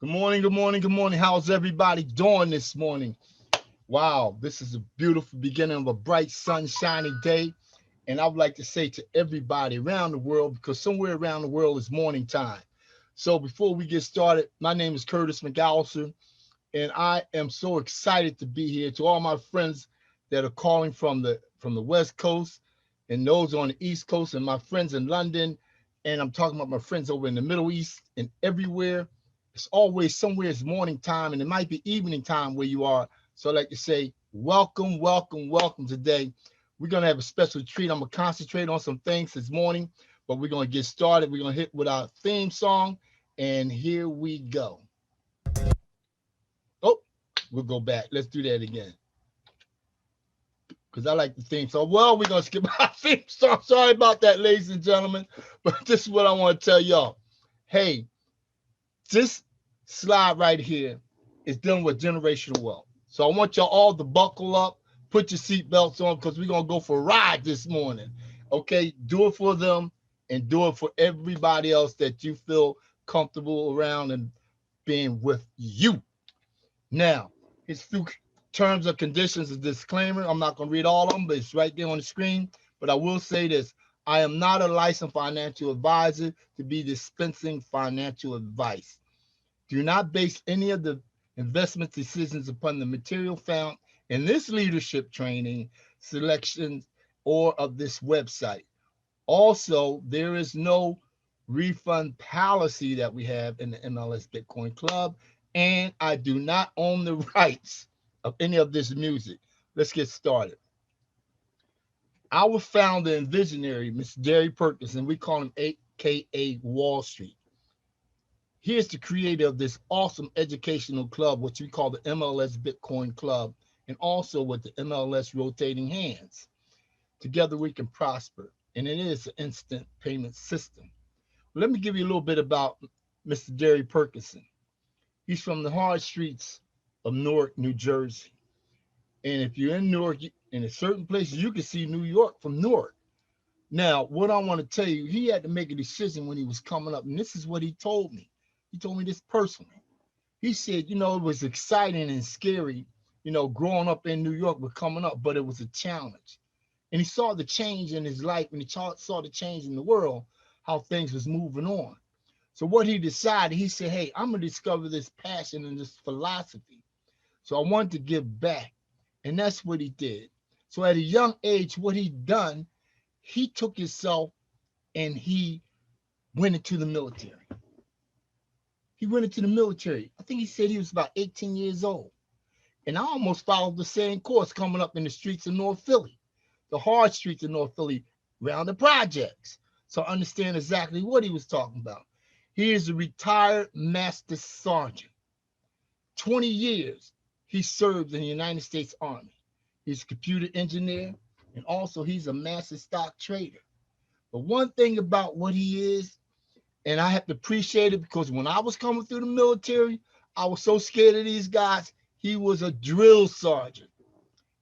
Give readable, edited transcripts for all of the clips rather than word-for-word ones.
Good morning, good morning, good morning. How's everybody doing this morning? Wow, this is a beautiful beginning of a bright, sunshiny day. And I would like to say to everybody around the world, because somewhere around the world is morning time. So before we get started, my name is Curtis McAllister, and I am so excited to be here. To all my friends that are calling from the West Coast, and those on the East Coast, and my friends in London, and I'm talking about my friends over in the Middle East and everywhere. It's always somewhere it's morning time, and it might be evening time where you are. So I like to say, welcome, welcome, welcome today. We're gonna have a special treat. I'm gonna concentrate on some things this morning, but we're gonna get started. We're gonna hit with our theme song, and here we go. Oh, we'll go back. Let's do that again. Because I like the theme song. Well, we're gonna skip our theme song. Sorry about that, ladies and gentlemen. But this is what I want to tell y'all. Hey, this slide right here is dealing with generational wealth. So I want y'all all to buckle up, put your seatbelts on, because we're gonna go for a ride this morning. Okay, do it for them and do it for everybody else that you feel comfortable around and being with you. Now, here's a few terms and conditions, a disclaimer. I'm not gonna read all of them, but it's right there on the screen. But I will say this: I am not a licensed financial advisor to be dispensing financial advice. Do not base any of the investment decisions upon the material found in this leadership training selection or of this website. Also, there is no refund policy that we have in the MLS Bitcoin Club, and I do not own the rights of any of this music. Let's get started. Our founder and visionary, Mr. DARRY Perkinson, we call him AKA Wall Street. He is the creator of this awesome educational club, which we call the MLS Bitcoin Club, and also with the MLS Rotating Hands. Together we can prosper, and it is an instant payment system. Let me give you a little bit about Mr. DARRY Perkinson. He's from the hard streets of Newark, New Jersey. And if you're in Newark, in a certain places, you can see New York from Newark. Now, what I want to tell you, he had to make a decision when he was coming up, and this is what he told me. He told me this personally. He said, it was exciting and scary, growing up in New York, but coming up, but it was a challenge. And he saw the change in his life, and he saw the change in the world, how things was moving on. So what he decided, he said, hey, I'm going to discover this passion and this philosophy. So I wanted to give back. And that's what he did. So at a young age, what he done, he took himself and he went into the military. He went into the military. I think he said he was about 18 years old. And I almost followed the same course coming up in the streets of North Philly, the hard streets of North Philly, around the projects. So I understand exactly what he was talking about. He is a retired master sergeant. 20 years he served in the United States Army. He's a computer engineer, and also he's a master stock trader. But one thing about what he is, and I have to appreciate it, because when I was coming through the military, I was so scared of these guys. He was a drill sergeant.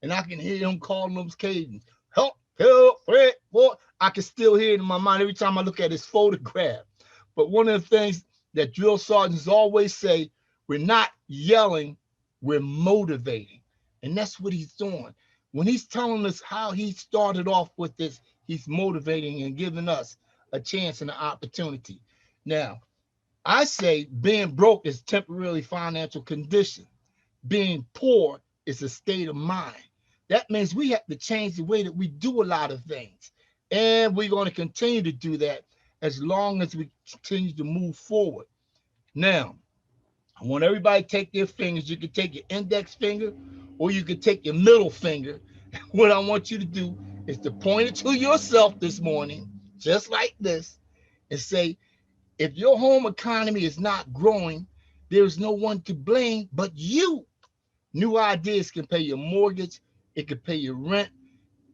And I can hear him calling those cadence. Help, help, Fred, boy. I can still hear it in my mind every time I look at his photograph. But one of the things that drill sergeants always say, we're not yelling, we're motivating. And that's what he's doing. When he's telling us how he started off with this, he's motivating and giving us a chance and an opportunity. Now, I say being broke is temporary financial condition. Being poor is a state of mind. That means we have to change the way that we do a lot of things. And we're going to continue to do that as long as we continue to move forward. Now, I want everybody to take their fingers. You can take your index finger or you can take your middle finger. What I want you to do is to point it to yourself this morning, just like this, and say, if your home economy is not growing, there's no one to blame but you. New ideas can pay your mortgage. It can pay your rent.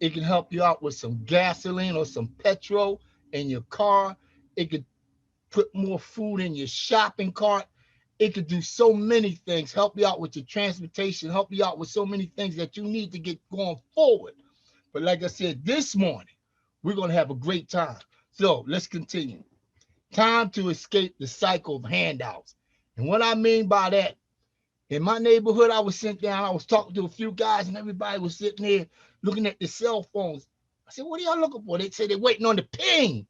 It can help you out with some gasoline or some petrol in your car. It could put more food in your shopping cart. It could do so many things, help you out with your transportation, help you out with so many things that you need to get going forward. But like I said, this morning, we're going to have a great time. So let's continue. Time to escape the cycle of handouts And what I mean by that, in my neighborhood, I was sitting down, I was talking to a few guys, and everybody was sitting there looking at their cell phones. I said, what are y'all looking for? They said they're waiting on the ping.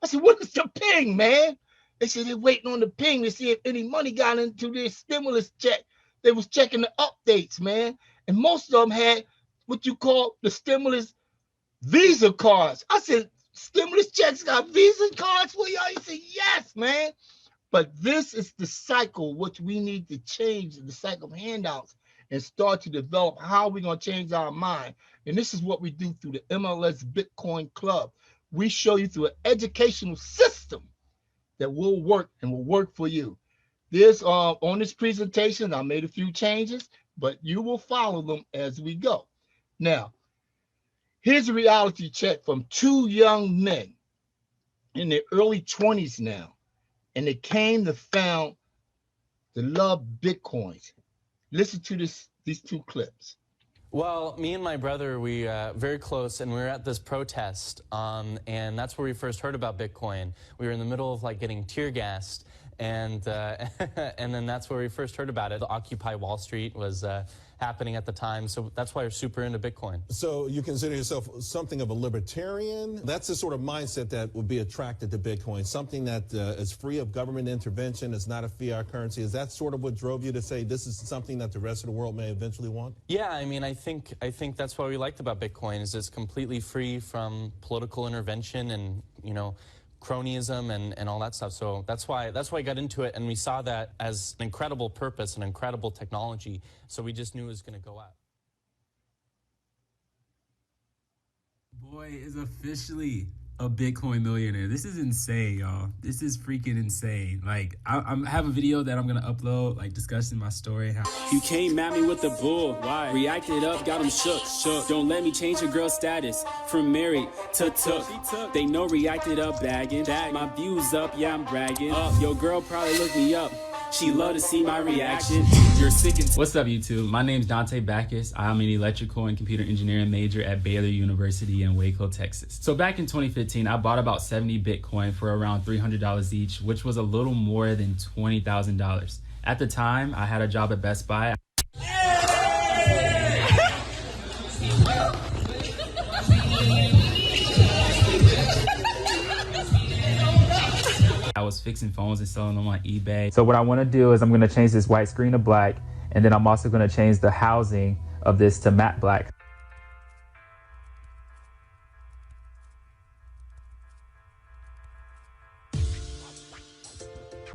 I said, what is the ping, man? They said they're waiting on the ping to see if any money got into their stimulus check. They was checking the updates, man. And most of them had what you call the stimulus Visa cards. I said, stimulus checks got Visa cards for y'all? He said, yes, man. But this is the cycle which we need to change, the cycle of handouts, and start to develop how we're going to change our mind. And this is what we do through the MLS Bitcoin Club. We show you through an educational system that will work and will work for you. There's on this presentation, I made a few changes, but you will follow them as we go. Now, here's a reality check from two young men in their early 20s now. And they came to found the love Bitcoins. Listen to these two clips. Well, me and my brother, we very close, and we were at this protest, and that's where we first heard about Bitcoin. We were in the middle of like getting tear gassed, and and then that's where we first heard about it. The Occupy Wall Street was happening at the time, so that's why we're super into Bitcoin. So you consider yourself something of a libertarian? That's the sort of mindset that would be attracted to Bitcoin, something that is free of government intervention, it's not a fiat currency. Is that sort of what drove you to say this is something that the rest of the world may eventually want? Yeah, I mean, I think that's what we liked about Bitcoin, is it's completely free from political intervention and, you know, cronyism and all that stuff. So that's why I got into it, and we saw that as an incredible purpose, an incredible technology. So we just knew it was going to go out. Boy is officially a Bitcoin millionaire. This is insane, y'all. This is freaking insane. Like, I have a video that I'm gonna upload, like, discussing my story. You came at me with the bull. Why? Reacted up, got him shook. Don't let me change your girl's status from married to took. They know reacted up, bagging. My views up, yeah, I'm bragging. Your girl probably looked me up. She love to see my reaction. You're sick and What's up, YouTube? My name's Dante Backus. I'm an electrical and computer engineering major at Baylor University in Waco, Texas. So back in 2015, I bought about 70 Bitcoin for around $300 each, which was a little more than $20,000. At the time, I had a job at Best Buy. I was fixing phones and selling them on eBay. So what I want to do is I'm going to change this white screen to black, and then I'm also going to change the housing of this to matte black.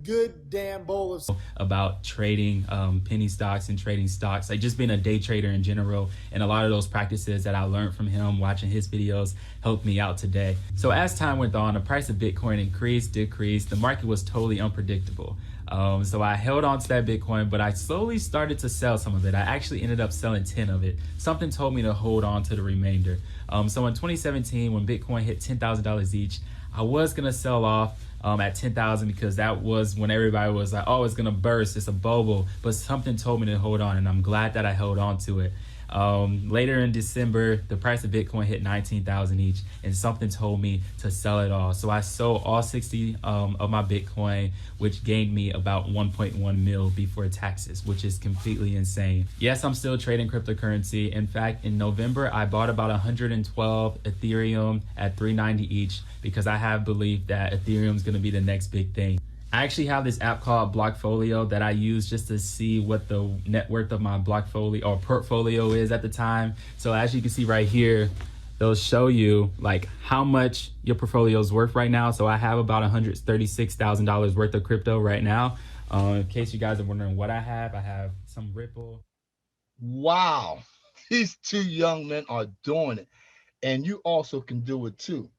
Good damn bowl of... About trading penny stocks and trading stocks, like just being a day trader in general, and a lot of those practices that I learned from him watching his videos helped me out today. So as time went on, the price of Bitcoin increased, decreased, the market was totally unpredictable. So I held on to that Bitcoin, but I slowly started to sell some of it. I actually ended up selling 10 of it. Something told me to hold on to the remainder. So in 2017, when Bitcoin hit $10,000 each, I was gonna sell off at 10,000 because that was when everybody was like, oh, it's gonna burst, it's a bubble, but something told me to hold on, and I'm glad that I held on to it. Later in December, the price of Bitcoin hit 19,000 each, and something told me to sell it all. So I sold all 60 of my Bitcoin, which gained me about 1.1 mil before taxes, which is completely insane. Yes, I'm still trading cryptocurrency. In fact, in November, I bought about 112 Ethereum at $390 each because I have belief that Ethereum is going to be the next big thing. I actually have this app called Blockfolio that I use just to see what the net worth of my Blockfolio or portfolio is at the time. So as you can see right here, they'll show you like how much your portfolio is worth right now. So I have about $136,000 worth of crypto right now. In case you guys are wondering what I have some Ripple. Wow, these two young men are doing it. And you also can do it too.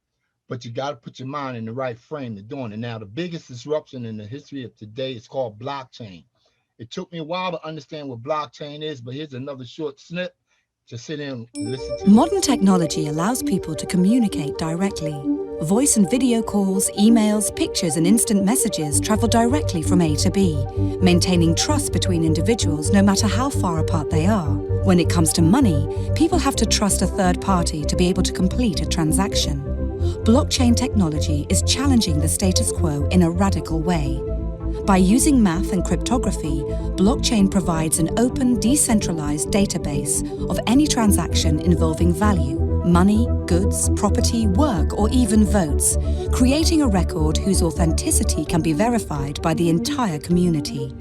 But you got to put your mind in the right frame to doing it. Now, the biggest disruption in the history of today is called blockchain. It took me a while to understand what blockchain is, but here's another short snip. Just sit in and listen to Modern technology allows people to communicate directly. Voice and video calls, emails, pictures, and instant messages travel directly from A to B, maintaining trust between individuals no matter how far apart they are. When it comes to money, people have to trust a third party to be able to complete a transaction. Blockchain technology is challenging the status quo in a radical way. By using math and cryptography, blockchain provides an open, decentralized database of any transaction involving value, money, goods, property, work, or even votes, creating a record whose authenticity can be verified by the entire community.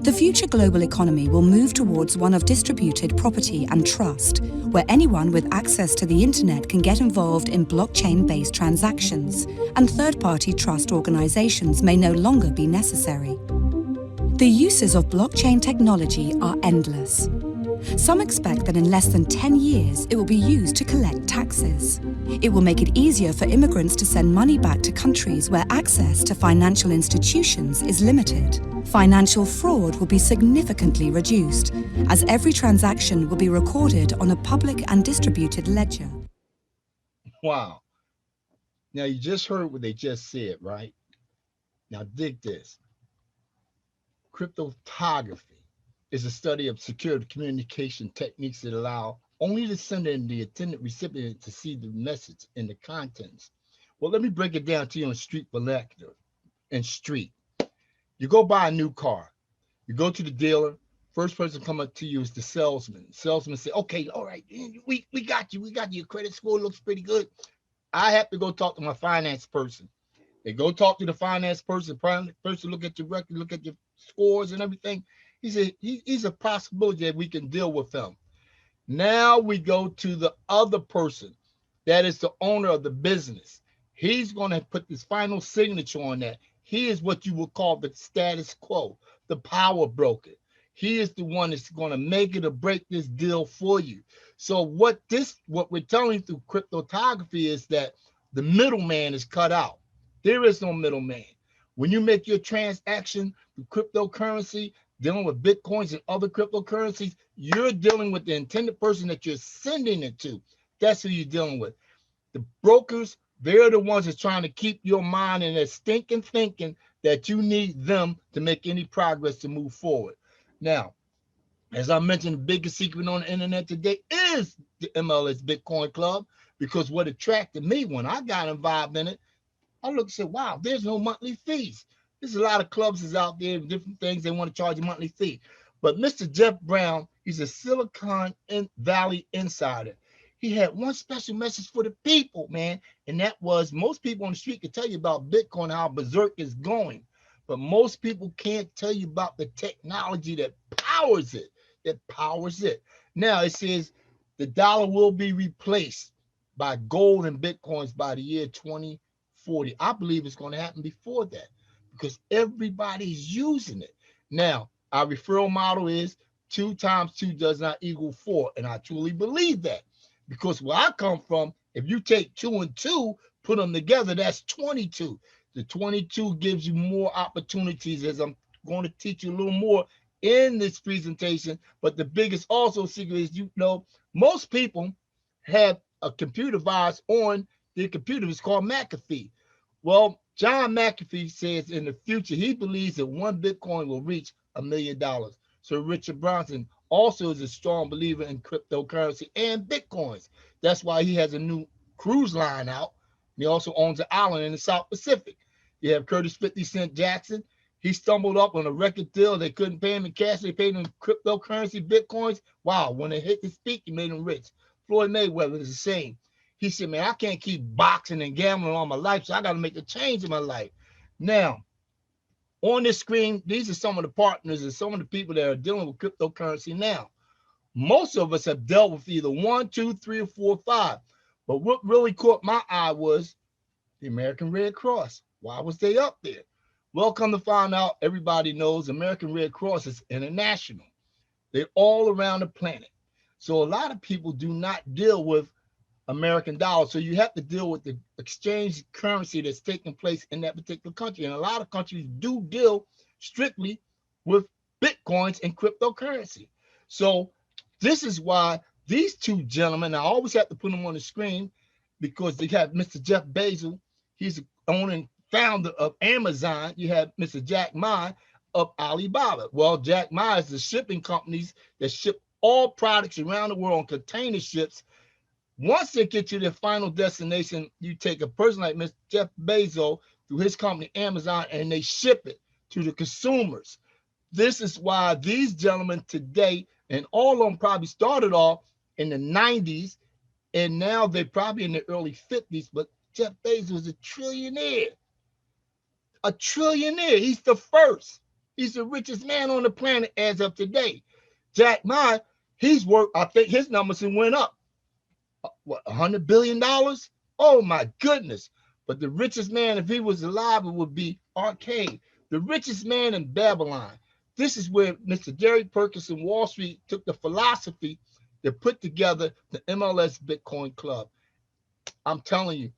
The future global economy will move towards one of distributed property and trust, where anyone with access to the internet can get involved in blockchain-based transactions, and third-party trust organizations may no longer be necessary. The uses of blockchain technology are endless. Some expect that in less than 10 years, it will be used to collect taxes. It will make it easier for immigrants to send money back to countries where access to financial institutions is limited. Financial fraud will be significantly reduced, as every transaction will be recorded on a public and distributed ledger. Wow. Now, you just heard what they just said, right? Now, dig this. Cryptography is a study of secure communication techniques that allow only the sender and the intended recipient to see the message and the contents. Well, let me break it down to you in street vernacular. In street, you go buy a new car. You go to the dealer. First person come up to you is the salesman. Salesman say, okay, all right, we got you. We got you. Your credit score looks pretty good. I have to go talk to my finance person. They go talk to the finance person. Person look at your record, look at your scores and everything. He said, he's a possibility that we can deal with him. Now we go to the other person. That is the owner of the business. He's going to put this final signature on that. He is what you would call the status quo, the power broker. He is the one that's going to make it or break this deal for you. So what we're telling you through cryptography is that the middleman is cut out. There is no middleman. When you make your transaction through cryptocurrency, dealing with Bitcoins and other cryptocurrencies, you're dealing with the intended person that you're sending it to. That's who you're dealing with. The brokers, they're the ones that's trying to keep your mind in that stinking thinking that you need them to make any progress to move forward. Now, as I mentioned, the biggest secret on the internet today is the MLS Bitcoin Club, because what attracted me when I got involved in it, I looked and said, wow, there's no monthly fees. There's a lot of clubs is out there, different things, they want to charge a monthly fee. But Mr. Jeff Brown, he's a Silicon Valley insider. He had one special message for the people, man. And that was, most people on the street can tell you about Bitcoin, how berserk is going. But most people can't tell you about the technology that powers it, Now it says the dollar will be replaced by gold and Bitcoins by the year 2040. I believe it's going to happen before that, because everybody's using it. Now, our referral model is 2 times 2 does not equal 4. And I truly believe that, because where I come from, if you take 2 and 2, put them together, that's 22. The 22 gives you more opportunities, as I'm going to teach you a little more in this presentation. But the biggest also secret is, most people have a computer virus on their computer. It's called McAfee. Well, John McAfee says in the future, he believes that 1 Bitcoin will reach $1 million. So Richard Branson also is a strong believer in cryptocurrency and Bitcoins. That's why he has a new cruise line out. He also owns an island in the South Pacific. You have Curtis 50 Cent Jackson. He stumbled up on a record deal. They couldn't pay him in cash. They paid him in cryptocurrency, Bitcoins. Wow, when they hit his peak, he made him rich. Floyd Mayweather is the same. He said, man, I can't keep boxing and gambling all my life, so I got to make a change in my life. Now, on this screen, these are some of the partners and some of the people that are dealing with cryptocurrency now. Most of us have dealt with either 1, 2, 3, or 4, 5. But what really caught my eye was the American Red Cross. Why was they up there? Well, come to find out, everybody knows American Red Cross is international. They're all around the planet. So a lot of people do not deal with American dollars. So you have to deal with the exchange currency that's taking place in that particular country. And a lot of countries do deal strictly with Bitcoins and cryptocurrency. So this is why these two gentlemen, I always have to put them on the screen, because they have Mr. Jeff Bezos. He's the owner and founder of Amazon. You have Mr. Jack Ma of Alibaba. Well, Jack Ma is the shipping companies that ship all products around the world on container ships. Once they get to their final destination, you take a person like Mr. Jeff Bezos through his company, Amazon, and they ship it to the consumers. This is why these gentlemen today, and all of them probably started off in the 90s, and now they're probably in the early 50s, but Jeff Bezos was a trillionaire. A trillionaire. He's the first. He's the richest man on the planet as of today. Jack Ma, he's worth, I think his numbers went up. What, $100 billion? Oh my goodness. But the richest man, if he was alive, it would be Arcade. The richest man in Babylon. This is where Mr. Darry Perkinson, Wall Street, took the philosophy to put together the MLS Bitcoin Club. I'm telling you,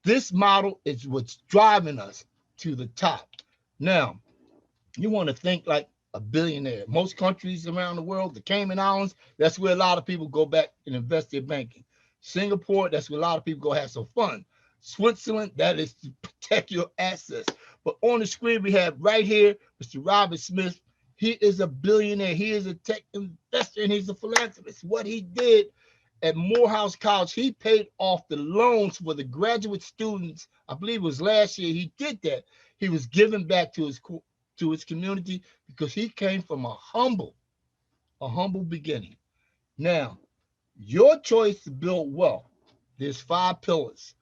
this model is what's driving us to the top. Now, you want to think like a billionaire. Most countries around the world, the Cayman Islands, that's where a lot of people go back and invest their banking. Singapore, that's where a lot of people go have some fun. Switzerland, that is to protect your assets. But on the screen, we have right here, Mr. Robert Smith. He is a billionaire. He is a tech investor, and he's a philanthropist. What he did at Morehouse College, he paid off the loans for the graduate students. I believe it was last year he did that. He was giving back to his community because he came from a humble beginning. Now, your choice to build wealth, there's 5 pillars.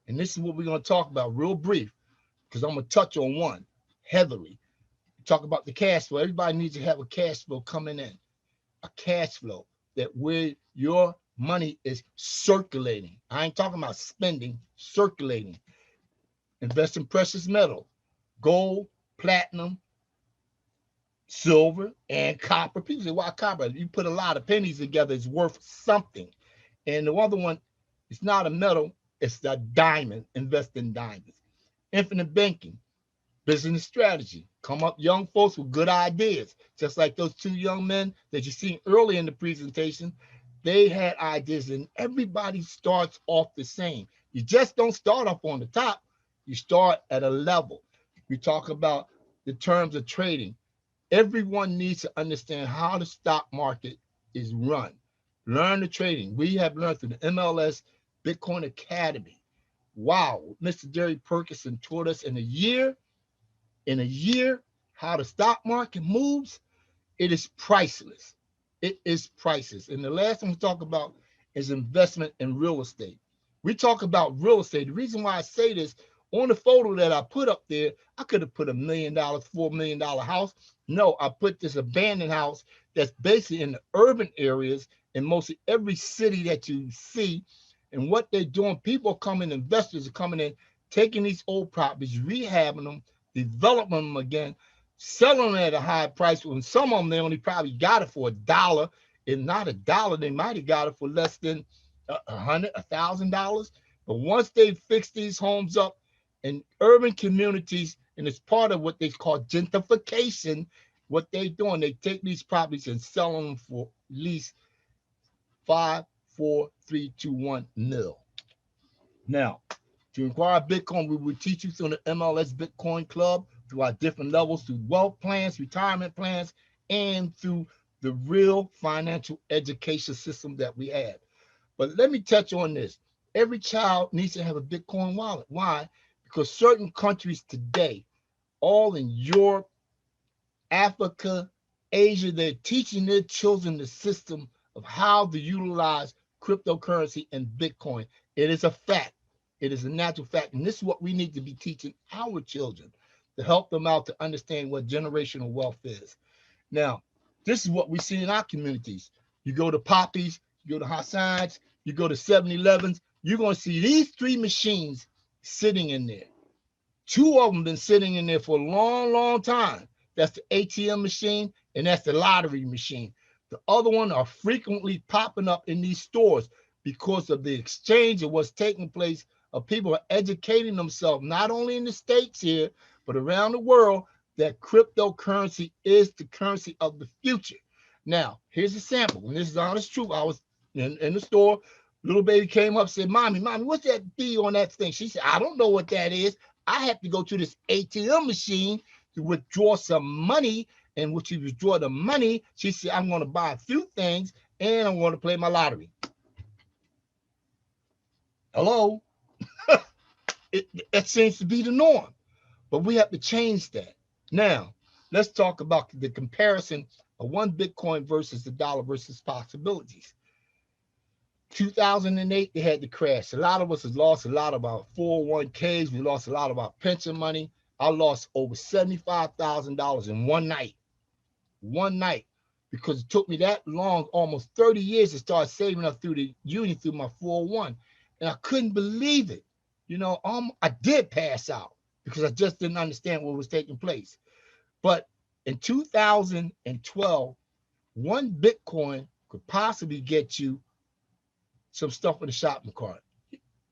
And this is what we're going to talk about real brief, because I'm going to touch on one heavily. Talk about the cash flow. Everybody needs to have a cash flow coming in, a cash flow that where your money is circulating. I ain't talking about spending, circulating. Invest in precious metal, gold, platinum, silver, and copper. People say, why copper? You put a lot of pennies together, it's worth something. And the other one, it's not a metal, it's a diamond. Invest in diamonds. Infinite banking, business strategy. Come up young folks with good ideas. Just like those 2 young men that you see early in the presentation, they had ideas, and everybody starts off the same. You just don't start up on the top. You start at a level. We talk about the terms of trading. Everyone needs to understand how the stock market is run. Learn the trading. We have learned through the MLS Bitcoin Academy. Wow, Mr. Darry Perkinson taught us in a year, how the stock market moves. It is priceless. It is priceless. And the last one we talk about is investment in real estate. We talk about real estate. The reason why I say this, on the photo that I put up there, I could have put $1 million, $4 million house. No, I put this abandoned house that's basically in the urban areas in mostly every city that you see. And what they're doing, people are coming, investors are coming in, taking these old properties, rehabbing them, developing them again, selling them at a high price. When some of them, they only probably got it for $1. If not $1, they might have got it for less than $100, $1,000. But once they fix these homes up in urban communities, and it's part of what they call gentrification, what they're doing, they take these properties and sell them for at least 5, 4, 3, 2, 1 mil. Now, to acquire Bitcoin, we will teach you through the MLS Bitcoin Club, through our different levels, through wealth plans, retirement plans, and through the real financial education system that we have. But let me touch on this. Every child needs to have a Bitcoin wallet. Why? Because certain countries today, all in Europe, Africa, Asia, they're teaching their children the system of how to utilize cryptocurrency and Bitcoin. It is a fact. It is a natural fact. And this is what we need to be teaching our children to help them out to understand what generational wealth is. Now, this is what we see in our communities. You go to Poppy's, you go to Hassan's, you go to 7-Elevens, you're going to see these 3 machines sitting in there. 2 of them been sitting in there for a long, long time. That's the ATM machine, and that's the lottery machine. The other one are frequently popping up in these stores because of the exchange of what's taking place, of people are educating themselves, not only in the States here, but around the world, that cryptocurrency is the currency of the future. Now, here's a sample. And this is honest truth. I was in the store. Little baby came up and said, Mommy, what's that B on that thing? She said, I don't know what that is. I have to go to this ATM machine to withdraw some money. And when she withdraw the money, she said, I'm going to buy a few things and I'm going to play my lottery. Hello? That seems to be the norm. But we have to change that. Now, let's talk about the comparison of one Bitcoin versus the dollar versus possibilities. 2008, they had the crash. A lot of us has lost a lot of our 401ks. We lost a lot of our pension money. I lost over $75,000 in one night. One night. Because it took me that long, almost 30 years, to start saving up through the union, through my 401. And I couldn't believe it. You know, I did pass out because I just didn't understand what was taking place. But in 2012, one Bitcoin could possibly get you some stuff in the shopping cart.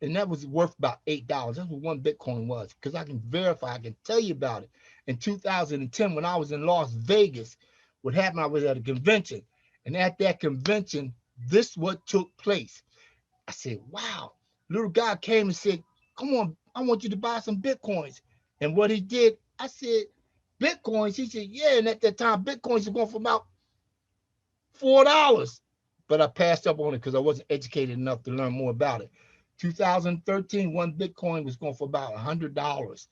And that was worth about $8. That's what one Bitcoin was, because I can verify, I can tell you about it. In 2010, when I was in Las Vegas, what happened, I was at a convention. And at that convention, this what took place. I said, wow. Little guy came and said, come on, I want you to buy some Bitcoins. And what he did, I said, Bitcoins? He said, yeah. And at that time, Bitcoins were going for about $4. But I passed up on it because I wasn't educated enough to learn more about it. 2013, one Bitcoin was going for about $100.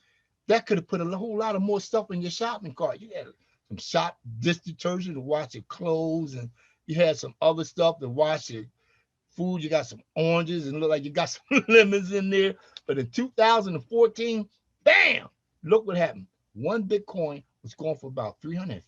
That could have put a whole lot of more stuff in your shopping cart. You had some shop dish detergent to wash your clothes, and you had some other stuff to wash your food. You got some oranges and look like you got some lemons in there. But in 2014, bam, look what happened. One Bitcoin was going for about $350,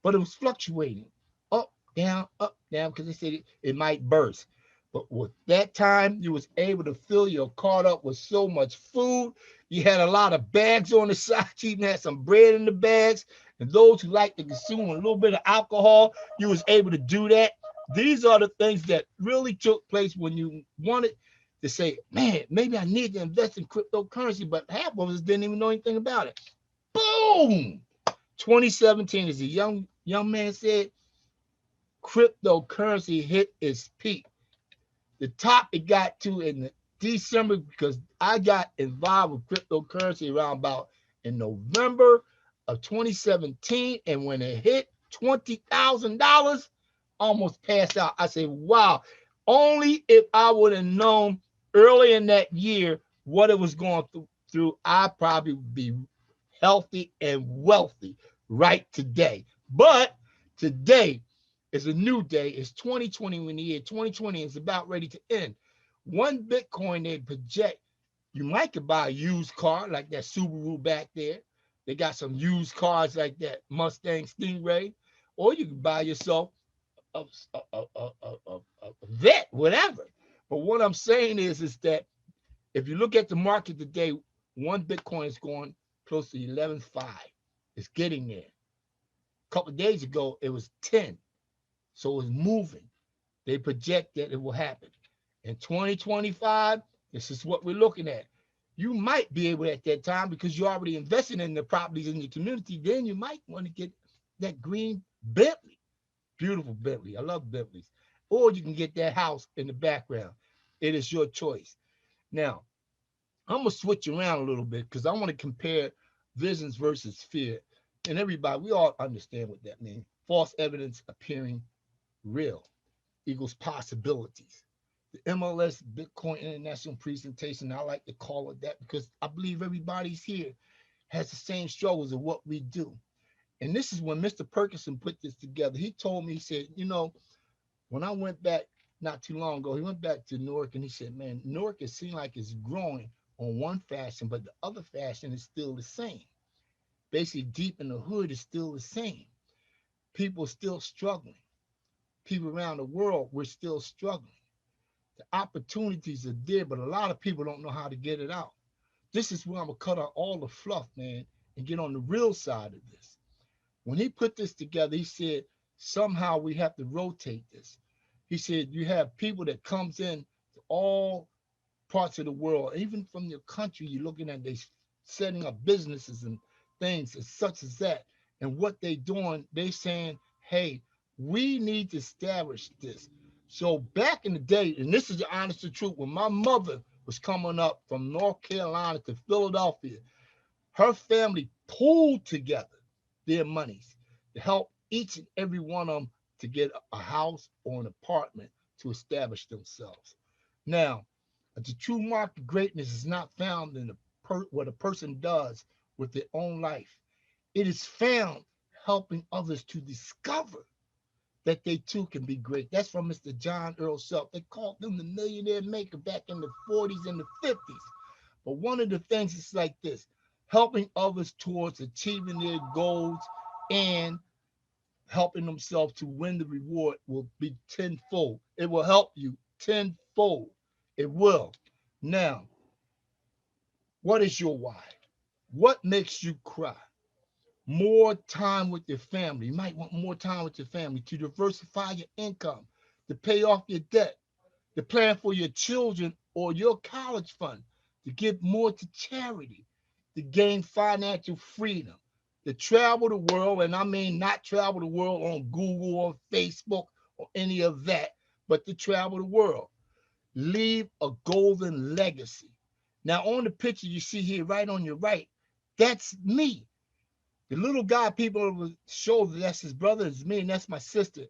but it was fluctuating up, down, because they said it might burst. But with that time, you was able to fill your cart up with so much food. You had a lot of bags on the side. You even had some bread in the bags. And those who like to consume a little bit of alcohol, you was able to do that. These are the things that really took place when you wanted to say, man, maybe I need to invest in cryptocurrency, but half of us didn't even know anything about it. Boom! 2017, as a young man said, cryptocurrency hit its peak. The top it got to in December, because I got involved with cryptocurrency around about in November of 2017. And when it hit $20,000, almost passed out. I said, wow, only if I would have known early in that year what it was going through, I'd probably be healthy and wealthy right today. But today is a new day. It's 2020, when the year 2020 is about ready to end. One Bitcoin, they project, you might could buy a used car like that Subaru back there. They got some used cars like that Mustang Stingray, or you can buy yourself a vet, whatever. But what I'm saying is that if you look at the market today, one Bitcoin is going close to 11.5. It's getting there. A couple of days ago, it was 10. So it's moving. They project that it will happen. In 2025, this is what we're looking at. You might be able at that time, because you're already investing in the properties in your community, then you might want to get that green Bentley. Beautiful Bentley. I love Bentleys. Or you can get that house in the background. It is your choice. Now, I'm going to switch around a little bit, because I want to compare visions versus fear. And everybody, we all understand what that means. False evidence appearing real equals possibilities. The MLS Bitcoin International Presentation, I like to call it that, because I believe everybody's here has the same struggles of what we do. And this is when Mr. Perkinson put this together. He told me, he said, you know, when I went back not too long ago, he went back to Newark, and he said, man, Newark, it seemed like it's growing on one fashion, but the other fashion is still the same. Basically, deep in the hood is still the same. People still struggling. People around the world, we're still struggling. The opportunities are there, but a lot of people don't know how to get it out. This is where I'm going to cut out all the fluff, man, and get on the real side of this. When he put this together, he said, somehow we have to rotate this. He said, you have people that comes in to all parts of the world, even from your country, you're looking at, they setting up businesses and things such as that. And what they doing, they saying, hey, we need to establish this. So back in the day, and this is the honest truth, when my mother was coming up from North Carolina to Philadelphia, her family pooled together their monies to help each and every one of them to get a house or an apartment to establish themselves. Now, the true mark of greatness is not found in what a person does with their own life. It is found helping others to discover that they too can be great. That's from Mr. John Earl Self. They called them the millionaire maker back in the 40s and the 50s. But one of the things is like this, helping others towards achieving their goals and helping themselves to win the reward will be tenfold. It will help you tenfold. It will. Now, what is your why? What makes you cry? More time with your family. You might want more time with your family to diversify your income, to pay off your debt, to plan for your children or your college fund, to give more to charity, to gain financial freedom, to travel the world, and I mean not travel the world on Google or Facebook or any of that, but to travel the world. Leave a golden legacy. Now, on the picture you see here, right on your right, that's me. The little guy people will show that that's his brother, is me, and that's my sister.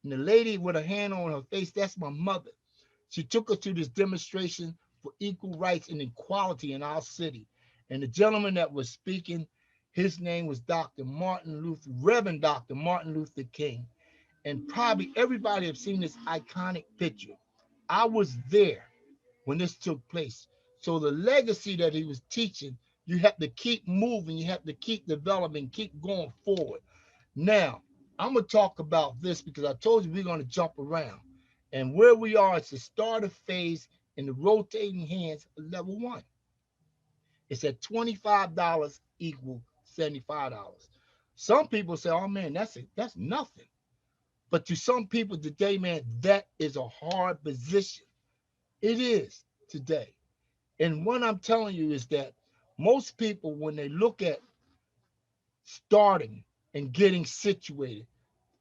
And the lady with a hand on her face, that's my mother. She took us to this demonstration for equal rights and equality in our city. And the gentleman that was speaking, his name was Reverend Dr. Martin Luther King. And probably everybody have seen this iconic picture. I was there when this took place. So the legacy that he was teaching, you have to keep moving, you have to keep developing, keep going forward. Now, I'm going to talk about this because I told you we're going to jump around. And where we are, it's the starter phase in the rotating hands level 1. It's at $25 equal $75. Some people say, oh man, that's nothing. But to some people today, man, that is a hard position. It is today. And what I'm telling you is that most people, when they look at starting and getting situated,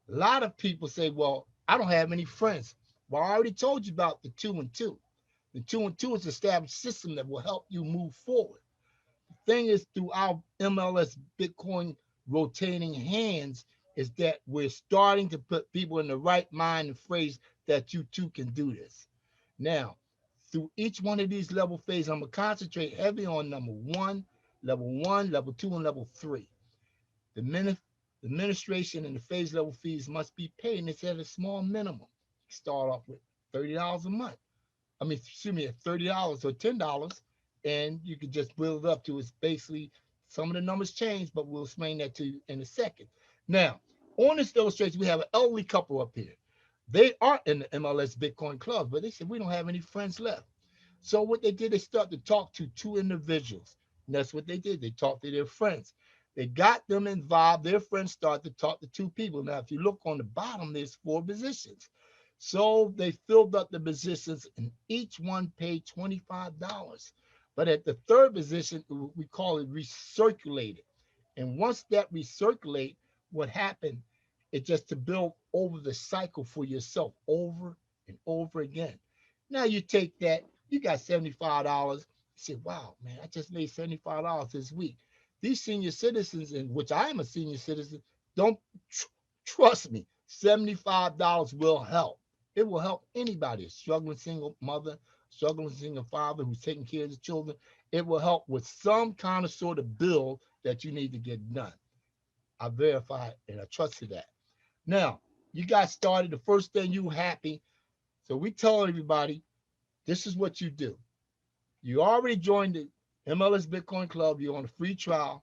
a lot of people say, well, I don't have any friends. Well, I already told you about the 2 and 2. The 2 and 2 is an established system that will help you move forward. The thing is, through our MLS Bitcoin rotating hands, is that we're starting to put people in the right mind and phrase that you too can do this. Now, through each one of these level phases, I'm going to concentrate heavy on number 1, level 2, and level 3. The administration and the phase level fees must be paid, and it's at a small minimum. Start off with $30 a month. I mean, excuse me, at $30 or $10, and you could just build it up to it's basically some of the numbers change, but we'll explain that to you in a second. Now, on this illustration, we have an elderly couple up here. They are in the MLS Bitcoin Club, but they said we don't have any friends left. So what they did, they started to talk to 2 individuals. And that's what they did. They talked to their friends. They got them involved. Their friends started to talk to 2 people. Now, if you look on the bottom, there's 4 positions. So they filled up the positions, and each one paid $25. But at the 3rd position, we call it recirculated. And once that recirculate, what happened, it's just to build over the cycle for yourself over and over again. Now you take that, you got $75. You say, wow, man, I just made $75 this week. These senior citizens, in which I am a senior citizen, don't trust me. $75 will help. It will help anybody, a struggling single mother, struggling single father who's taking care of the children. It will help with some kind of sort of bill that you need to get done. I verify and I trusted that. Now, you got started. The first thing, you happy. So we tell everybody, this is what you do. You already joined the MLS Bitcoin Club. You're on a free trial.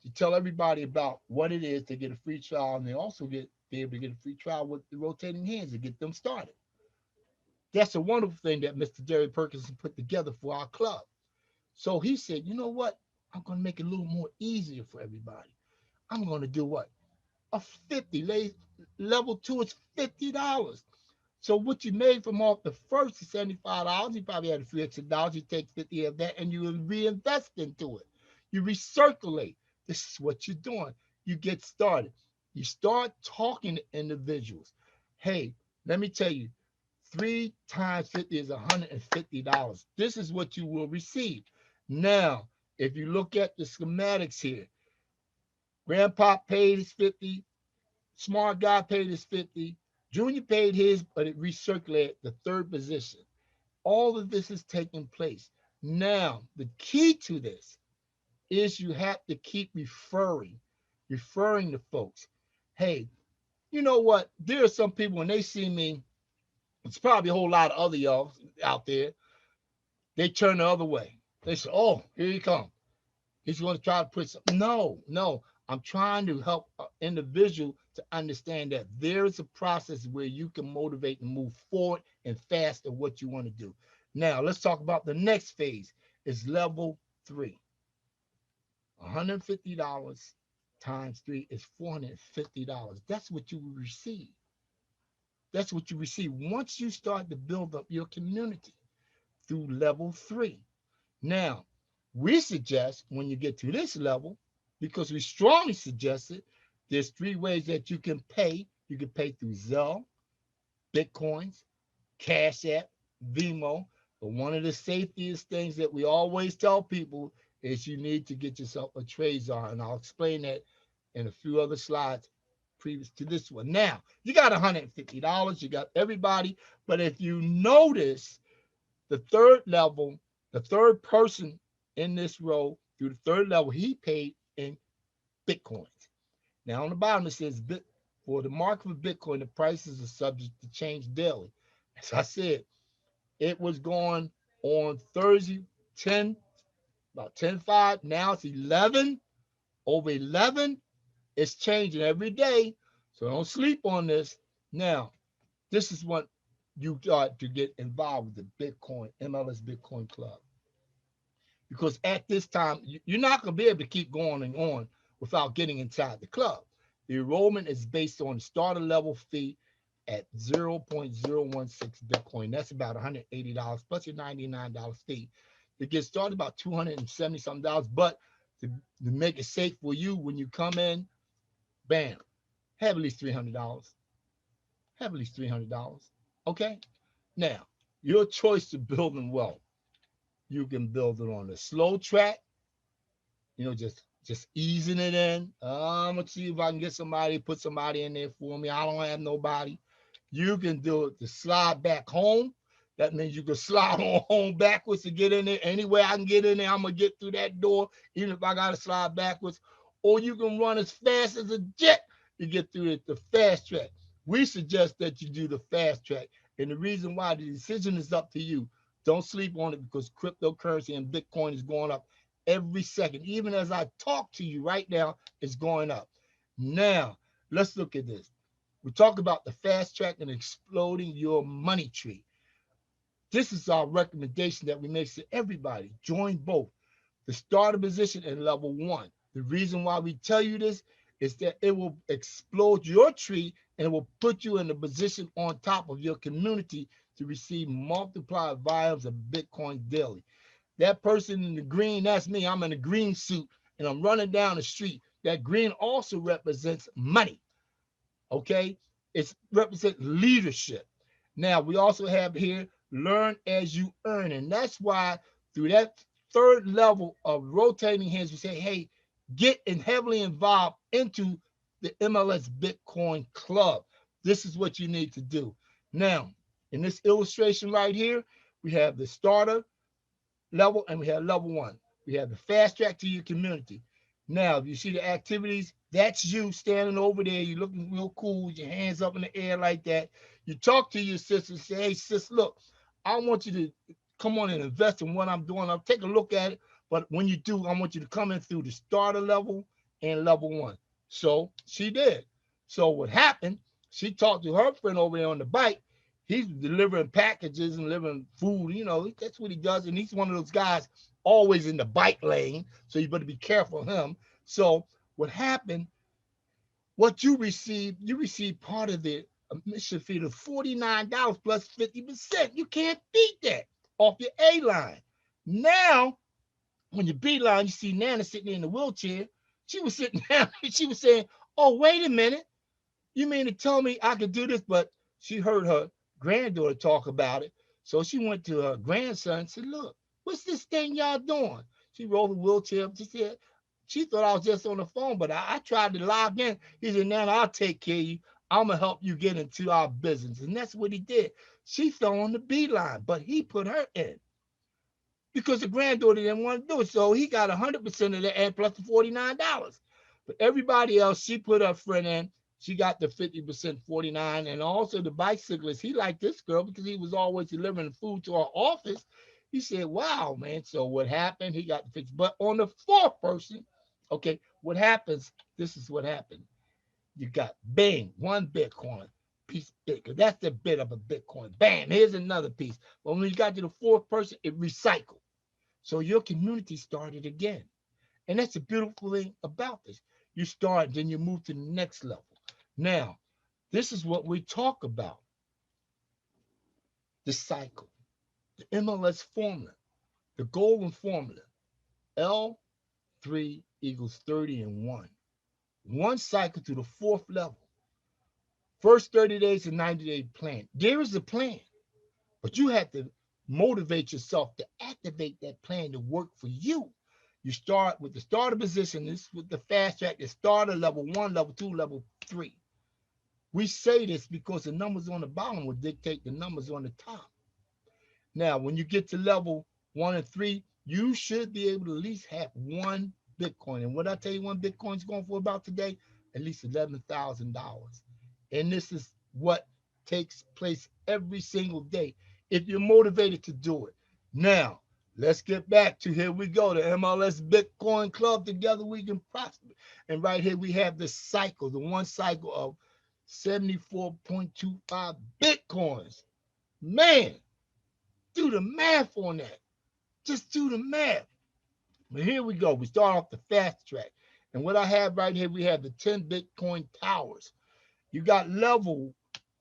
You tell everybody about what it is to get a free trial, and they also be able to get a free trial with the rotating hands to get them started. That's a wonderful thing that Mr. DARRY Perkinson put together for our club. So he said, you know what? I'm going to make it a little more easier for everybody. I'm going to do what? A 50. Level 2 is $50. So what you made from off the first is $75. You probably had a few extra dollars. You take 50 of that and you reinvest into it. You recirculate. This is what you're doing. You get started. You start talking to individuals. Hey, let me tell you, 3 times 50 is $150. This is what you will receive. Now, if you look at the schematics here, Grandpa paid his 50, Smart Guy paid his 50, Junior paid his, but it recirculated the 3rd position. All of this is taking place. Now, the key to this is you have to keep referring referring to folks. Hey, you know what? There are some people when they see me, it's probably a whole lot of other y'all out there, they turn the other way. They say, oh, here he comes. He's going to try to put something. No, no. I'm trying to help an individual to understand that there is a process where you can motivate and move forward and fast at what you want to do. Now, let's talk about the next phase. It's level 3. $150 times 3 is $450. That's what you will receive. That's what you receive once you start to build up your community through level 3. Now, we suggest when you get to this level, because we strongly suggest it, there's 3 ways that you can pay. You can pay through Zelle, Bitcoins, Cash App, Venmo. But one of the safest things that we always tell people is you need to get yourself a Trezor, and I'll explain that in a few other slides previous to this one. Now, you got $150, you got everybody, but if you notice, the third level, the third person in this row through the third level, he paid in Bitcoins. Now on the bottom it says, for the market for Bitcoin, the prices are subject to change daily. As I said, it was going on Thursday, about 10:05. Now it's 11, over 11. It's changing every day. So don't sleep on this. Now, this is what you got to get involved with the Bitcoin, MLS Bitcoin Club. Because at this time, you're not going to be able to keep going and on without getting inside the club. The enrollment is based on the starter level fee at 0.016 Bitcoin. That's about $180 plus your $99 fee. To get started, about $270 something. But to make it safe for you when you come in, bam, have at least $300. Have at least $300. Okay? Now, your choice to building wealth. You can build it on the slow track, just easing it in. I'm gonna see if I can get somebody, put somebody in there for me. I don't have nobody. You can do it to slide back home. That means you can slide on home backwards to get in there. Any way I can get in there, I'm gonna get through that door, even if I gotta slide backwards. Or you can run as fast as a jet to get through it, the fast track. We suggest that you do the fast track. And the reason why, the decision is up to you. Don't sleep on it, because cryptocurrency and Bitcoin is going up every second. Even as I talk to you right now, it's going up. Now, let's look at this. We talk about the fast track and exploding your money tree. This is our recommendation that we make to everybody. Join both the starter position and level 1. The reason why we tell you this is that it will explode your tree and it will put you in a position on top of your community to receive multiplied volumes of Bitcoin daily. That person in the green, that's me. I'm in a green suit and I'm running down the street. That green also represents money. Okay? It represents leadership. Now, we also have here, learn as you earn. And that's why through that third level of rotating hands, we say, hey, get heavily involved into the MLS Bitcoin Club. This is what you need to do. Now, in this illustration right here, we have the starter level and we have level 1. We have the fast track to your community. Now, if you see the activities, that's you standing over there. You're looking real cool with your hands up in the air like that. You talk to your sister and say, hey, sis, look, I want you to come on and invest in what I'm doing. I'll take a look at it. But when you do, I want you to come in through the starter level and level 1. So she did. So what happened, she talked to her friend over there on the bike. He's delivering packages and delivering food. That's what he does. And he's one of those guys always in the bike lane. So you better be careful of him. So what happened, what you received part of the admission fee of $49 plus 50%. You can't beat that off your A line. Now, when you B line, you see Nana sitting in the wheelchair. She was sitting down and she was saying, oh, wait a minute. You mean to tell me I could do this? But she heard her granddaughter talk about it. So she went to her grandson and said, look, what's this thing y'all doing? She rolled the wheelchair up. She said, she thought I was just on the phone, but I tried to log in. He said, Nana, I'll take care of you. I'm going to help you get into our business. And that's what he did. She fell on the B line, but he put her in because the granddaughter didn't want to do it. So he got 100% of that and plus the $49. But everybody else, she put her friend in. She got the 50% 49. And also the bicyclist, he liked this girl because he was always delivering food to her office. He said, wow, man. So what happened? He got the 50. But on the fourth person, okay, what happens? This is what happened. You got bang, 1 Bitcoin piece, because that's the bit of a Bitcoin. Bam, here's another piece. But when you got to the fourth person, it recycled. So your community started again. And that's the beautiful thing about this. You start, then you move to the next level. Now, this is what we talk about. The cycle, the MLS formula, the golden formula. L3 equals 30 and 1. One cycle to the fourth level. First 30 days, a 90-day plan. There is a plan, but you have to motivate yourself to activate that plan to work for you. You start with the starter position. This with the fast track, the starter level 1, level 2, level 3. We say this because the numbers on the bottom will dictate the numbers on the top. Now, when you get to level 1 and 3, you should be able to at least have 1 Bitcoin. And what I tell you 1 Bitcoin is going for about today, at least $11,000. And this is what takes place every single day if you're motivated to do it. Now, let's get back to, here we go, the MLS Bitcoin Club. Together we can prosper. And right here we have the cycle, the one cycle of 74.25 Bitcoins. Man, do the math on that. Just do the math. But here we go. We start off the fast track. And what I have right here, we have the 10 Bitcoin towers. You got level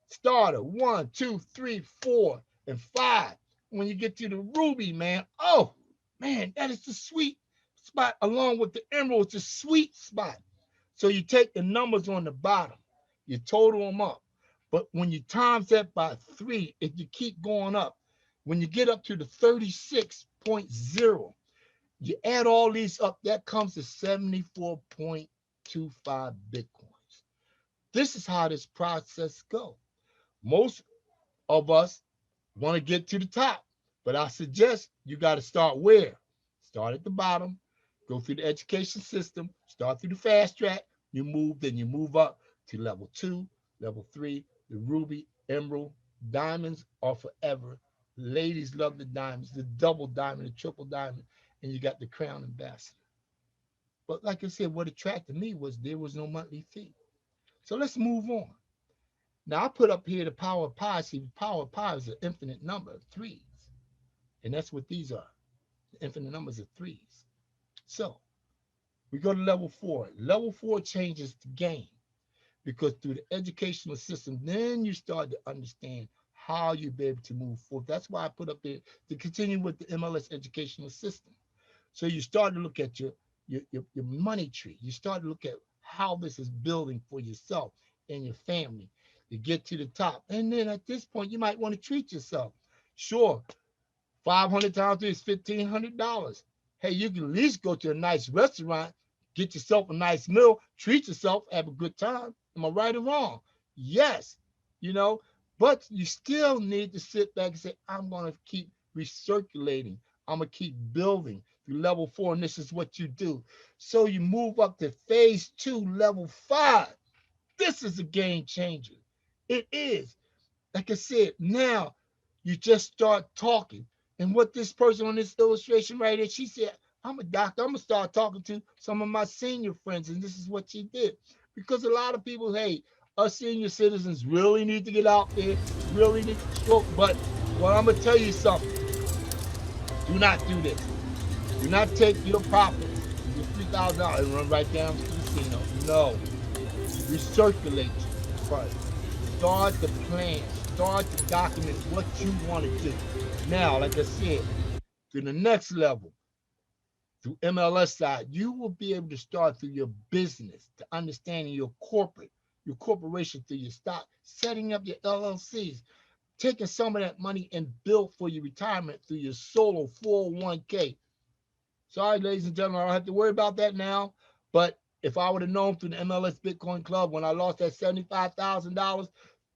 starter 1, 2, 3, 4, and 5. When you get to the ruby, man, oh, man, that is the sweet spot. Along with the emerald, it's the sweet spot. So you take the numbers on the bottom, you total them up. But when you times that by 3, if you keep going up, when you get up to the 36.0, you add all these up, that comes to 74.25 Bitcoins. This is how this process goes. Most of us want to get to the top, but I suggest you got to start where? Start at the bottom, go through the education system, start through the fast track, you move, then you move up to level 2, level 3, the ruby, emerald, diamonds are forever. Ladies love the diamonds, the double diamond, the triple diamond, and you got the crown ambassador. But like I said, what attracted me was there was no monthly fee. So let's move on. Now I put up here the power of pi. See, power of pi is an infinite number of 3s. And that's what these are. The infinite numbers of 3s. So we go to level 4. Level 4 changes the game. Because through the educational system, then you start to understand how you be able to move forward. That's why I put up there to continue with the MLS educational system. So you start to look at your money tree. You start to look at how this is building for yourself and your family. You get to the top. And then at this point, you might want to treat yourself. Sure, 500 times 3 is $1,500. Hey, you can at least go to a nice restaurant, get yourself a nice meal, treat yourself, have a good time. Am I right or wrong? Yes, but you still need to sit back and say, I'm going to keep recirculating. I'm going to keep building through level 4, and this is what you do. So you move up to phase 2, level 5. This is a game changer. It is. Like I said, now you just start talking. And what this person on this illustration right here, she said, I'm a doctor. I'm going to start talking to some of my senior friends, and this is what she did. Because a lot of people, hey, us senior citizens really need to get out there, really need to smoke. But well, I'm going to tell you something. Do not do this. Do not take your profits, your $3,000, and run right down to the casino. No. Recirculate first. Start the plan. Start to document what you want to do. Now, like I said, to the next level, through MLS side, you will be able to start through your business, to understanding your corporation through your stock, setting up your LLCs, taking some of that money and build for your retirement through your solo 401k. Sorry, ladies and gentlemen, I don't have to worry about that now. But if I would have known through the MLS Bitcoin Club when I lost that $75,000,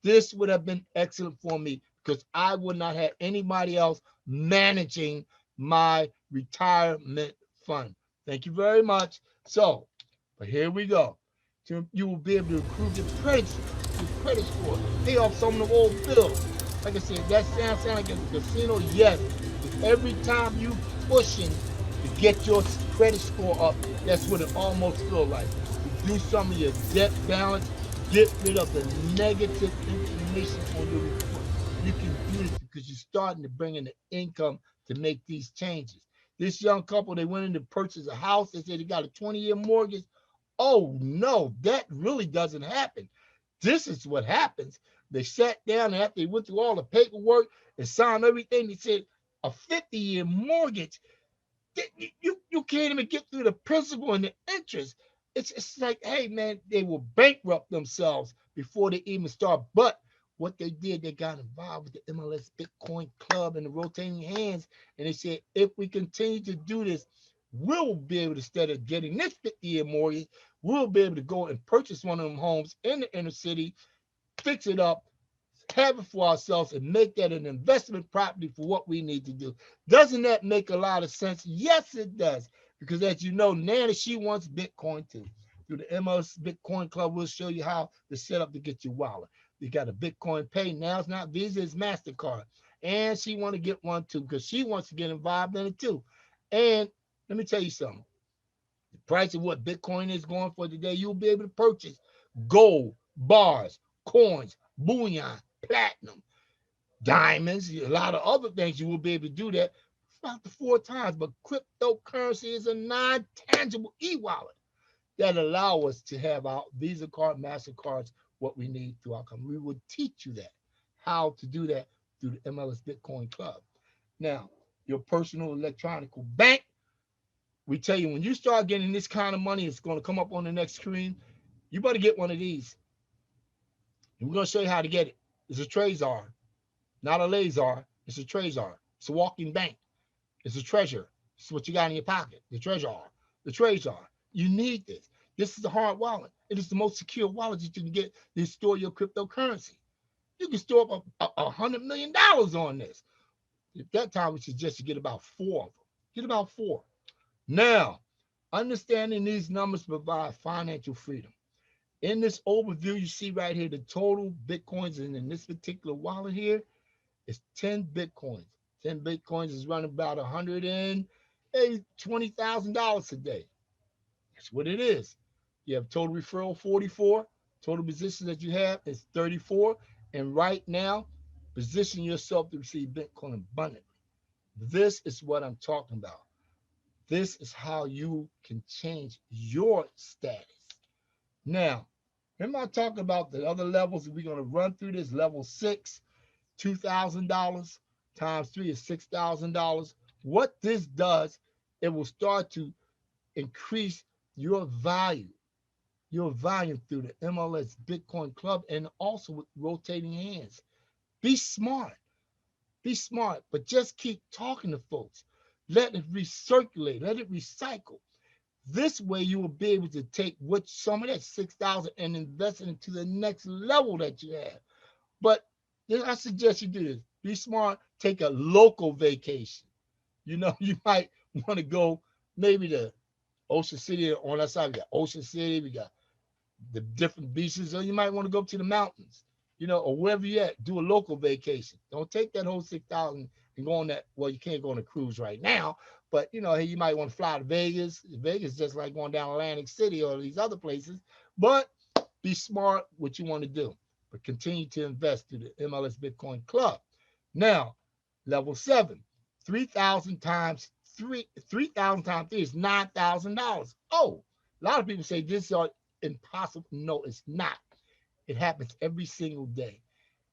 this would have been excellent for me because I would not have anybody else managing my retirement fund. Thank you very much. So But here we go. You will be able to improve your credit score, pay off some of the old bills. Like I said, that sound like a casino, yes. But every time you pushing to get your credit score up, that's what it almost feels like. Reduce some of your debt balance, get rid of the negative information on your report. You can do this because you're starting to bring in the income to make these changes. This young couple, they went in to purchase a house. They said they got a 20-year mortgage. Oh no, that really doesn't happen. This is what happens. They sat down and after they went through all the paperwork and signed everything, they said a 50-year mortgage. You can't even get through the principal and the interest. It's like, hey man, they will bankrupt themselves before they even start. But what they did, they got involved with the MLS Bitcoin Club and the rotating hands, and they said if we continue to do this, we'll be able to, instead of getting this 50-year mortgage, we'll be able to go and purchase one of them homes in the inner city, fix it up, have it for ourselves, and make that an investment property for what we need to do. Doesn't that make a lot of sense? Yes, it does. Because as you know, Nana, she wants Bitcoin too. Through the MLS Bitcoin Club, we'll show you how to set up to get your wallet. You got a Bitcoin Pay. Now it's not Visa, it's MasterCard. And she want to get one too because she wants to get involved in it too. And let me tell you something. The price of what Bitcoin is going for today, you'll be able to purchase gold, bars, coins, bullion, platinum, diamonds, a lot of other things. You will be able to do that about the 4 times. But cryptocurrency is a non-tangible e-wallet that allow us to have our Visa card, MasterCards, what we need through our company. We will teach you that, how to do that through the MLS Bitcoin Club. Now, your personal electronic bank, we tell you when you start getting this kind of money, it's going to come up on the next screen. You better get one of these. And we're going to show you how to get it. It's a Trezor, not a Lazar. It's a Trezor. It's a walking bank. It's a treasure. It's what you got in your pocket. The Trezor. The Trezor. You need this. This is a hard wallet. It is the most secure wallet that you can get to store your cryptocurrency. You can store up $100 million on this. At that time, we suggest you get about 4 of them. Get about 4. Now, understanding these numbers provide financial freedom. In this overview, you see right here, the total Bitcoins in this particular wallet here is 10 Bitcoins. 10 Bitcoins is running about $120,000 a day. That's what it is. You have total referral 44. Total positions that you have is 34. And right now, position yourself to receive Bitcoin abundantly. This is what I'm talking about. This is how you can change your status. Now, remember I talked about the other levels? We're going to run through this. Level 6, $2,000 times 3 is $6,000. What this does, it will start to increase your value through the MLS Bitcoin Club and also with rotating hands. Be smart, but just keep talking to folks. Let it recirculate, let it recycle. This way you will be able to take some of that 6,000 and invest it into the next level that you have. But I suggest you do this. Be smart, take a local vacation. You might want to go maybe to Ocean City. On that side, we got Ocean City, we got the different beaches, or you might want to go up to the mountains, or wherever you're at, do a local vacation. Don't take that whole 6,000 and go on that. Well, you can't go on a cruise right now, but hey, you might want to fly to Vegas. Vegas is just like going down Atlantic City or these other places. But be smart what you want to do, but continue to invest through the MLS Bitcoin Club. Now, level 7, 3,000 times 3 is $9,000. Oh, a lot of people say this is impossible. No, it's not. It happens every single day.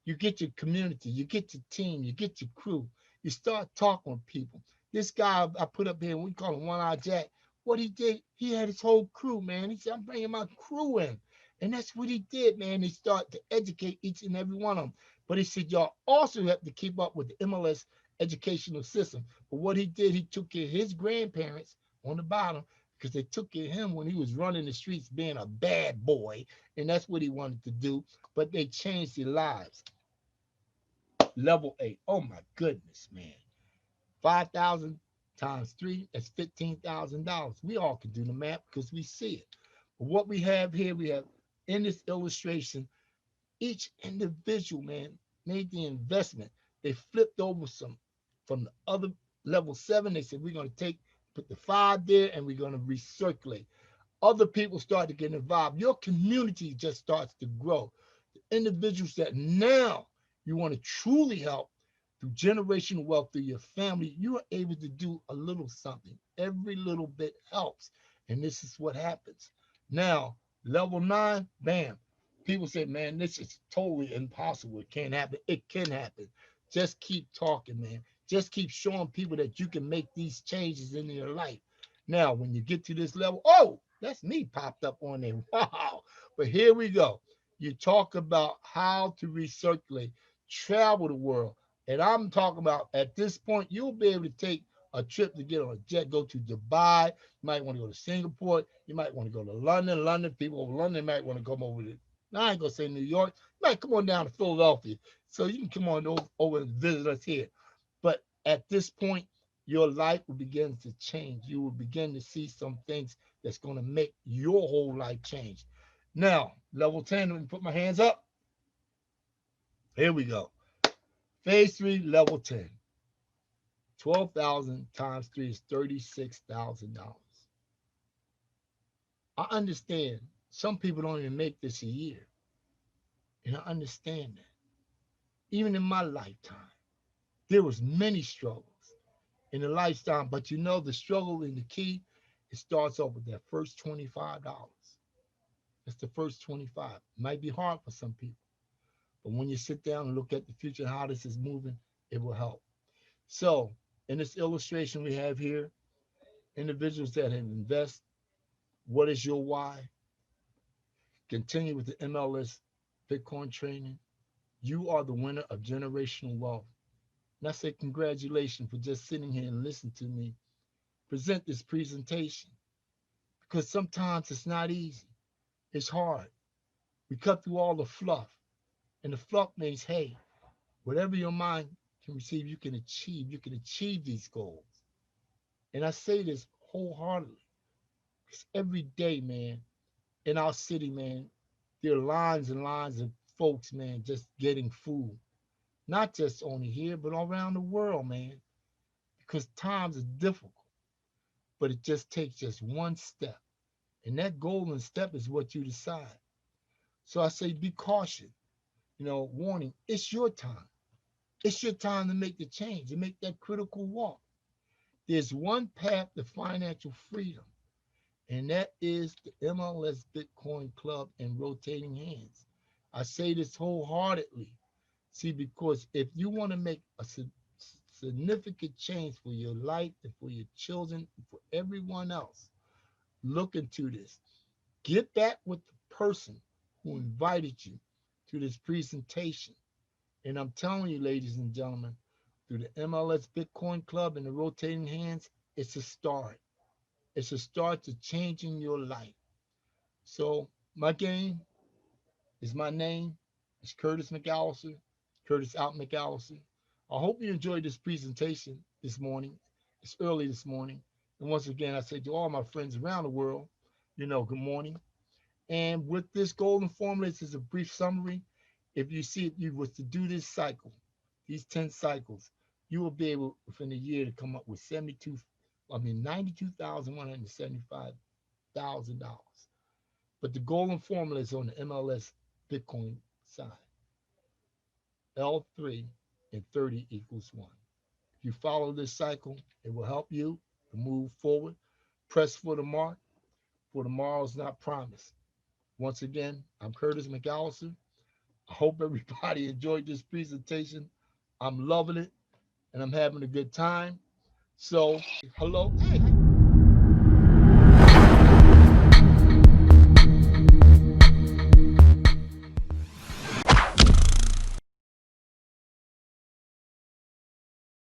You get your community, you get your team, you get your crew. You start talking with people. This guy I put up here, we call him One-Eye Jack. What he did, he had his whole crew, man. He said, I'm bringing my crew in. And that's what he did, man. He started to educate each and every one of them. But he said, y'all also have to keep up with the MLS educational system. But what he did, he took care of his grandparents on the bottom because they took care of him when he was running the streets being a bad boy. And that's what he wanted to do. But they changed their lives. Level 8. Oh, my goodness, man. 5,000 times 3, that's $15,000. We all can do the math because we see it. What we have here, we have in this illustration, each individual, man, made the investment. They flipped over some from the other level 7. They said, we're going to put the 5 there and we're going to recirculate. Other people start to get involved. Your community just starts to grow. The individuals that now you want to truly help through generational wealth, through your family, you are able to do a little something. Every little bit helps. And this is what happens. Now, level 9, bam. People say, man, this is totally impossible. It can't happen. It can happen. Just keep talking, man. Just keep showing people that you can make these changes in your life. Now, when you get to this level, oh, that's me popped up on there. Wow. But here we go. You talk about how to recirculate, travel the world. And I'm talking about at this point, you'll be able to take a trip to get on a jet, go to Dubai. You might want to go to Singapore. You might want to go to London. People over London might want to come over to, I ain't going to say New York. You might come on down to Philadelphia. So you can come on over and visit us here. But at this point, your life will begin to change. You will begin to see some things that's going to make your whole life change. Now, level 10, let me put my hands up. Here we go. Phase 3, level 10. 12,000 times 3 is $36,000. I understand some people don't even make this a year. And I understand that. Even in my lifetime, there was many struggles in the lifetime, but you know the struggle and the key, it starts off with that first $25. That's the first 25. It might be hard for some people, but when you sit down and look at the future and how this is moving, it will help. So in this illustration we have here, individuals that have invested, what is your why? Continue with the MLS Bitcoin training. You are the winner of generational wealth. And I say congratulations for just sitting here and listening to me present this presentation, because sometimes it's not easy. It's hard. We cut through all the fluff, and the fluff means, hey, whatever your mind can receive, you can achieve. You can achieve these goals. And I say this wholeheartedly, because every day, man, in our city, man, there are lines and lines of folks, man, just getting food. Not just only here, but all around the world, man, because times are difficult. But it just takes just one step. And that golden step is what you decide. So I say be cautious. Warning, it's your time. It's your time to make the change, to make that critical walk. There's one path to financial freedom, and that is the MLS Bitcoin Club and Rotating Hands. I say this wholeheartedly. See, because if you want to make a significant change for your life and for your children and for everyone else, look into this. Get back with the person who invited you to this presentation. And I'm telling you, ladies and gentlemen, through the MLS Bitcoin Club and the Rotating Hands, it's a start. It's a start to changing your life. So my game is my name. It's Curtis McAllister, Curtis Out McAllister. I hope you enjoyed this presentation this morning. It's early this morning. And once again, I say to all my friends around the world, good morning. And with this golden formula, this is a brief summary. If you was to do this cycle, these 10 cycles, you will be able within a year to come up with $92,175,000. But the golden formula is on the MLS Bitcoin side. L3 and 30 equals 1. If you follow this cycle, it will help you to move forward. Press for the mark, for tomorrow is not promised. Once again, I'm Curtis McAllister. I hope everybody enjoyed this presentation. I'm loving it, and I'm having a good time. So, hello. Hey.